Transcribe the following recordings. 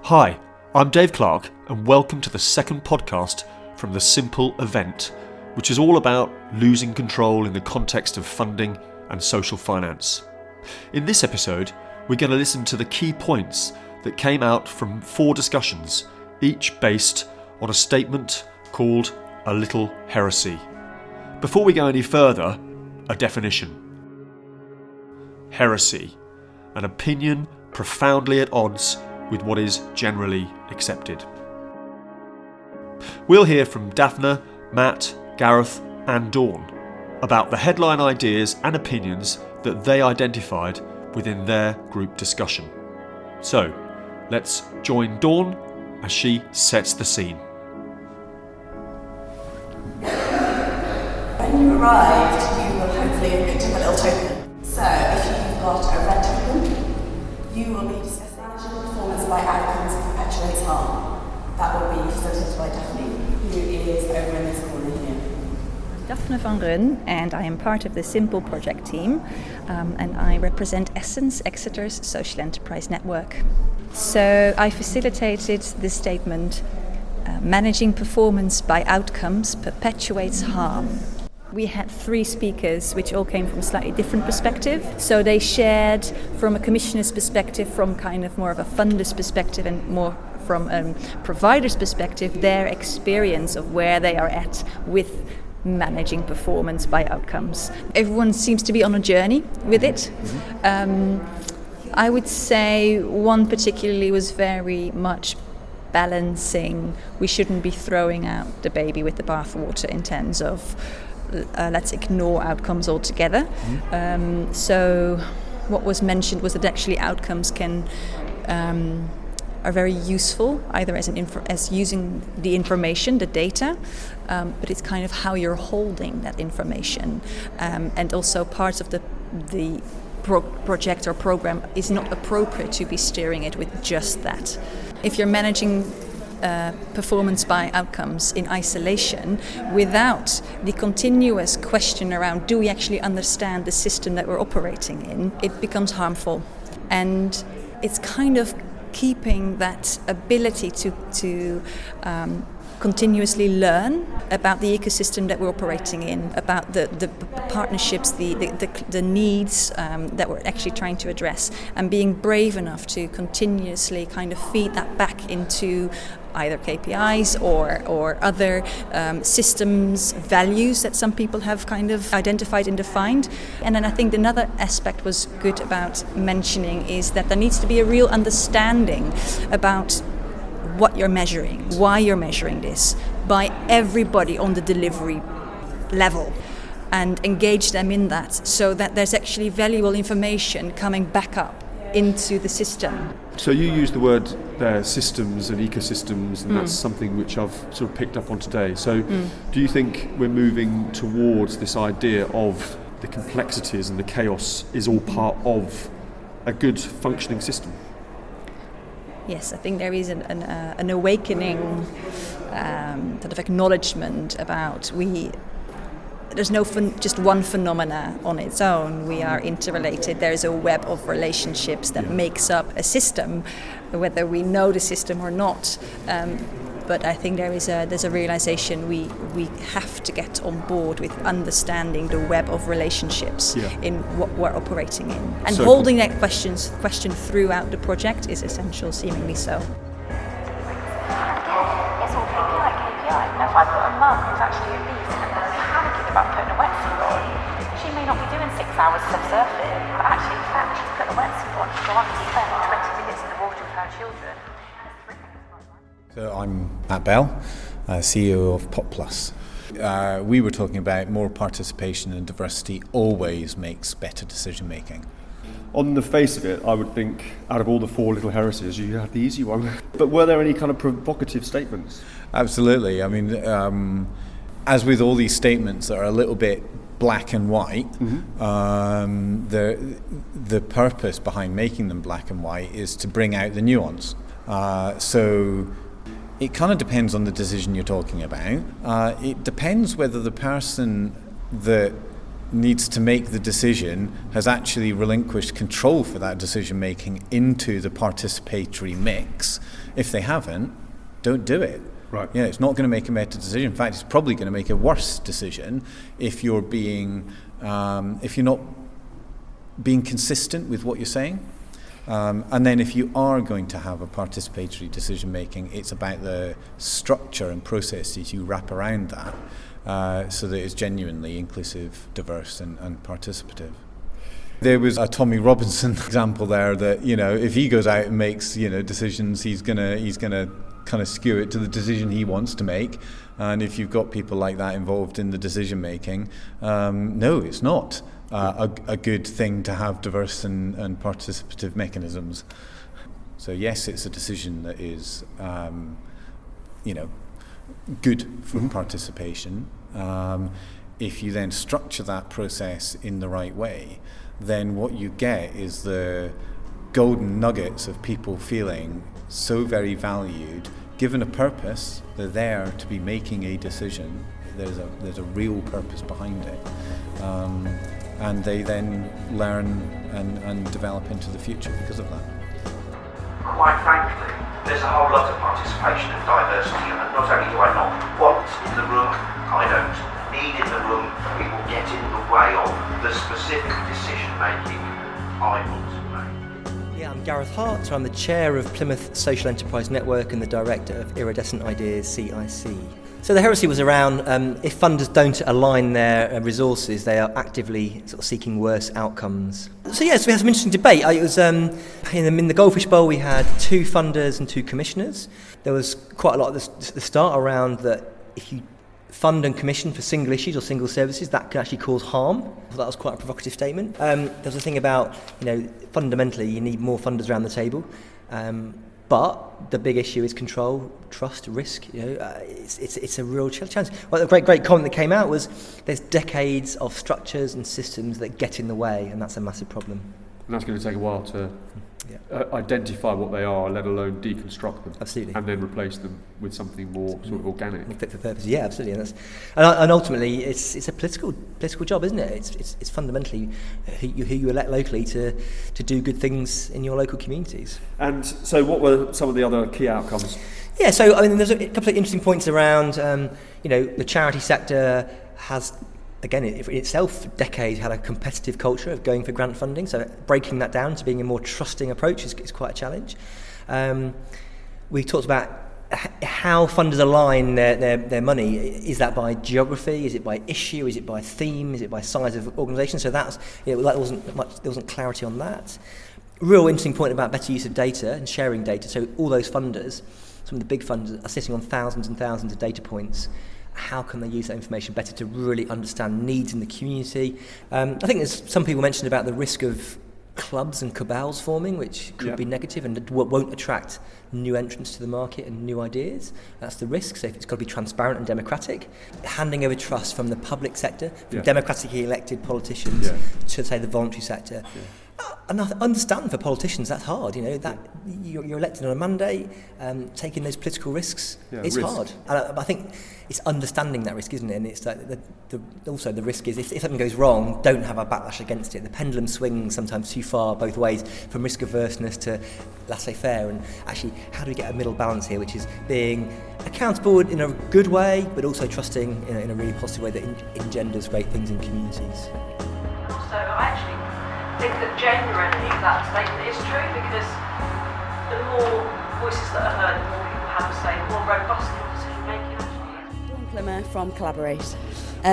Hi, I'm Dave Clark, and welcome to the second podcast from The Simple Event, which is all about losing control in the context of funding and social finance. In this episode, we're going to listen to the key points that came out from 4 discussions, each based on a statement called a Little Heresy. Before we go any further, a definition. Heresy, an opinion profoundly at odds with what is generally accepted. We'll hear from Daphne, Matt, Gareth and Dawn about the headline ideas and opinions that they identified within their group discussion. So, let's join Dawn as she sets the scene. When you arrived, you will hopefully have picked up a little token. So, if you've got a red token, you will be discussing managing performance by outcomes perpetuates harm. That will be presented by Daphne, who is over in this corner here. Daphne van Run, and I am part of the Simple project team, and I represent Essence, Exeter's social enterprise network. So I facilitated this statement, managing performance by outcomes perpetuates harm. We had 3 speakers which all came from a slightly different perspective. So they shared from a commissioner's perspective, from kind of more of a funder's perspective and more from a provider's perspective, their experience of where they are at with managing performance by outcomes. Everyone seems to be on a journey with it. I would say one particularly was very much balancing. We shouldn't be throwing out the baby with the bathwater in terms of let's ignore outcomes altogether. So what was mentioned was that actually outcomes can are very useful, either as using the information, the data, but it's kind of how you're holding that information, and also parts of the project or program is not appropriate to be steering it with just that. If you're managing performance by outcomes in isolation without the continuous question around do we actually understand the system that we're operating in, it becomes harmful. And it's kind of keeping that ability to continuously learn about the ecosystem that we're operating in, about the partnerships, the needs that we're actually trying to address, and being brave enough to continuously kind of feed that back into either KPIs or other systems, values that some people have kind of identified and defined. And then I think another aspect was good about mentioning is that there needs to be a real understanding about what you're measuring, why you're measuring this, by everybody on the delivery level, and engage them in that so that there's actually valuable information coming back up into the system. So you use the word there, systems and ecosystems, and that's something which I've sort of picked up on today. So do you think we're moving towards this idea of the complexities and the chaos is all part of a good functioning system? Yes, I think there is an awakening sort of acknowledgement about there's no just one phenomena on its own. We are interrelated. There's a web of relationships that makes up a system, whether we know the system or not. But I think there's a realization we have to get on board with understanding the web of relationships in what we're operating in. And so holding that question throughout the project is essential, seemingly so. It's all KPI. Now, if I've got a mum who's actually obese and is panicking about putting a wetsuit on, she may not be doing 6 hours surfing, but actually, in fact, she's put a wetsuit on, she'll have to spend 20 minutes in the water with her children. So I'm Matt Bell, CEO of Pop Plus. We were talking about more participation and diversity always makes better decision making. On the face of it, I would think out of all the 4 little heresies, you had the easy one. But were there any kind of provocative statements? Absolutely. I mean, as with all these statements that are a little bit black and white, the purpose behind making them black and white is to bring out the nuance. So it kind of depends on the decision you're talking about. It depends whether the person that needs to make the decision has actually relinquished control for that decision making into the participatory mix. If they haven't, don't do it. Right. Yeah, it's not going to make a better decision. In fact, it's probably going to make a worse decision if you're not being consistent with what you're saying. And then if you are going to have a participatory decision making, it's about the structure and processes you wrap around that so that it's genuinely inclusive, diverse and participative. There was a Tommy Robinson example there that, if he goes out and makes, decisions, he's gonna kind of skew it to the decision he wants to make. And if you've got people like that involved in the decision making, no, it's not a good thing to have diverse and participative mechanisms. So yes, it's a decision that is, good for participation. If you then structure that process in the right way, then what you get is the golden nuggets of people feeling so very valued. Given a purpose, they're there to be making a decision. There's a real purpose behind it. And they then learn and develop into the future because of that. Quite frankly, there's a whole lot of participation and diversity, and not only do I not want in the room, I don't need in the room. It will get in the way of the specific decision making I want to make. Yeah, I'm Gareth Hart, so I'm the chair of Plymouth Social Enterprise Network and the director of Iridescent Ideas CIC. So the heresy was around if funders don't align their resources, they are actively sort of seeking worse outcomes. So yes, we had some interesting debate. It was in the Goldfish Bowl we had 2 funders and 2 commissioners. There was quite a lot at the start around that if you fund and commission for single issues or single services, that can actually cause harm. So that was quite a provocative statement. There was a thing about, fundamentally you need more funders around the table. But the big issue is control, trust, risk. It's a real challenge. Well, the great comment that came out was there's decades of structures and systems that get in the way, and that's a massive problem. And that's going to take a while to identify what they are, let alone deconstruct them. Absolutely. And then replace them with something more sort of organic. Fit for purpose. Yeah, absolutely. And ultimately, it's a political job, isn't it? It's fundamentally who you elect locally to do good things in your local communities. And so, what were some of the other key outcomes? Yeah, so there's a couple of interesting points around. The charity sector has, again, in itself, for decades had a competitive culture of going for grant funding, so breaking that down to being a more trusting approach is quite a challenge. We talked about how funders align their money. Is that by geography? Is it by issue? Is it by theme? Is it by size of organisation? So there wasn't clarity on that. Real interesting point about better use of data and sharing data. So all those funders, some of the big funders, are sitting on thousands and thousands of data points. How can they use that information better to really understand needs in the community? I think there's some people mentioned about the risk of clubs and cabals forming, which could be negative and won't attract new entrants to the market and new ideas. That's the risk. So it's got to be transparent and democratic. Handing over trust from the public sector, from democratically elected politicians to, say, the voluntary sector. Yeah. And I understand for politicians that's hard. That you're elected on a mandate, taking those political risks is hard. And I think it's understanding that risk, isn't it? And it's like also the risk is if something goes wrong, don't have a backlash against it. The pendulum swings sometimes too far both ways, from risk averseness to laissez-faire. And actually, how do we get a middle balance here, which is being accountable in a good way, but also trusting in a really positive way that engenders great things in communities. So I think that genuinely that statement is true, because the more voices that are heard, the more people have to say, the more robust your decision making actually is. Plymouth from Collaborate.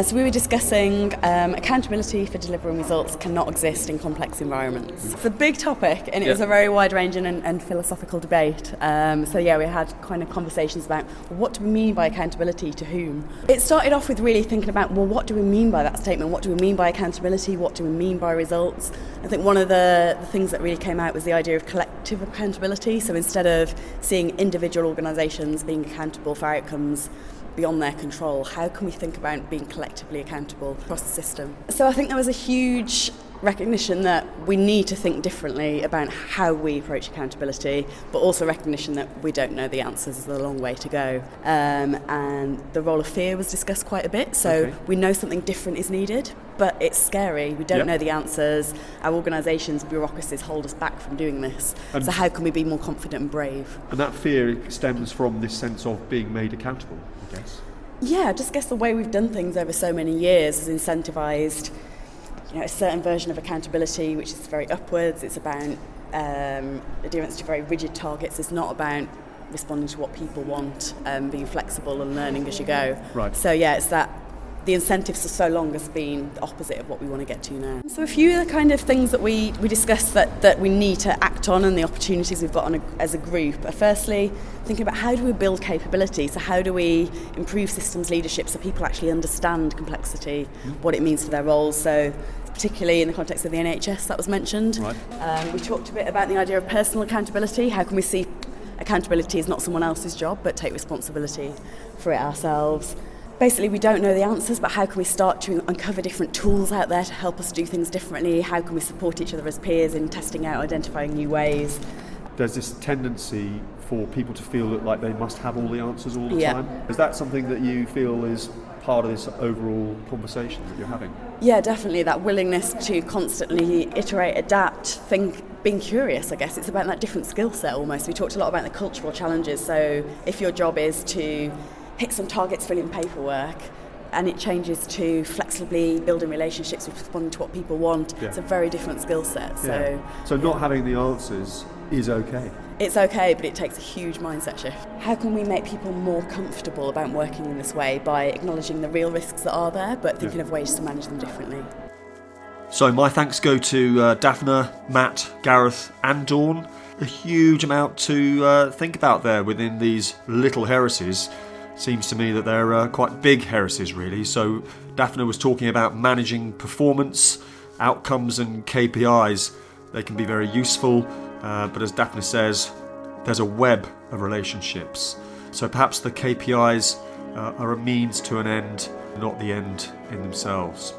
So we were discussing accountability for delivering results cannot exist in complex environments. It's a big topic, and it was a very wide-ranging and philosophical debate. We had kind of conversations about what do we mean by accountability to whom. It started off with really thinking about, well, what do we mean by that statement? What do we mean by accountability? What do we mean by results? I think one of the things that really came out was the idea of collective accountability. So instead of seeing individual organisations being accountable for outcomes beyond their control, how can we think about being collectively accountable across the system? So I think there was a huge recognition that we need to think differently about how we approach accountability, but also recognition that we don't know the answers. There's a long way to go. And the role of fear was discussed quite a bit. So we know something different is needed, but it's scary. We don't know the answers. Our organisations, bureaucracies hold us back from doing this. And so how can we be more confident and brave? And that fear stems from this sense of being made accountable, I guess. Yeah, I just guess the way we've done things over so many years has incentivised a certain version of accountability, which is very upwards. It's about adherence to very rigid targets. It's not about responding to what people want, being flexible and learning as you go. Right. So it's that the incentives for so long has been the opposite of what we want to get to now. So a few of the kind of things that we discussed that we need to act on and the opportunities we've got as a group are firstly thinking about how do we build capability, so how do we improve systems leadership so people actually understand complexity, what it means for their roles. So particularly in the context of the NHS that was mentioned. Right. We talked a bit about the idea of personal accountability. How can we see accountability as not someone else's job but take responsibility for it ourselves? Basically, we don't know the answers, but how can we start to uncover different tools out there to help us do things differently? How can we support each other as peers in testing out, identifying new ways? There's this tendency for people to feel like they must have all the answers all the time. Is that something that you feel is part of this overall conversation that you're having? Yeah, definitely. That willingness to constantly iterate, adapt, think, being curious, I guess. It's about that different skill set almost. We talked a lot about the cultural challenges. So if your job is to hit some targets, fill in paperwork, and it changes to flexibly building relationships, responding to what people want, it's a very different skill set. So not having the answers is okay. It's okay, but it takes a huge mindset shift. How can we make people more comfortable about working in this way by acknowledging the real risks that are there, but thinking of ways to manage them differently? So my thanks go to Daphne, Matt, Gareth and Dawn. A huge amount to think about there within these little heresies. Seems to me that they're quite big heresies, really. So Daphne was talking about managing performance, outcomes and KPIs. They can be very useful, but as Daphne says, there's a web of relationships. So perhaps the KPIs are a means to an end, not the end in themselves.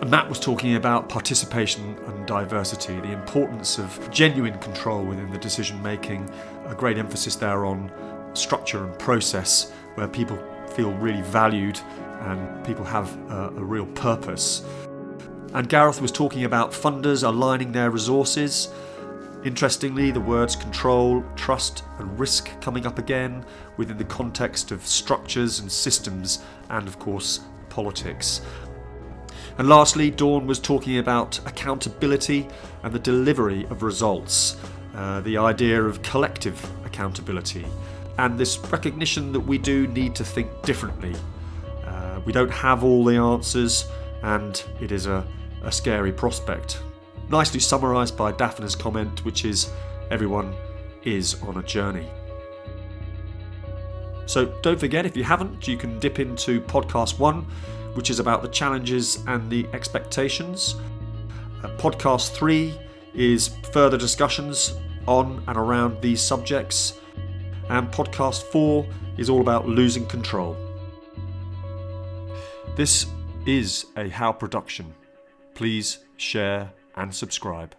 And Matt was talking about participation and diversity, the importance of genuine control within the decision making, a great emphasis there on structure and process where people feel really valued and people have a real purpose. And Gareth was talking about funders aligning their resources. Interestingly, the words control, trust and risk coming up again within the context of structures and systems and of course politics. And lastly, Dawn was talking about accountability and the delivery of results, the idea of collective accountability. And this recognition that we do need to think differently. We don't have all the answers, and it is a scary prospect. Nicely summarised by Daphne's comment, which is, everyone is on a journey. So don't forget, if you haven't, you can dip into podcast 1, which is about the challenges and the expectations. Podcast 3 is further discussions on and around these subjects. And podcast 4 is all about losing control. This is a How production. Please share and subscribe.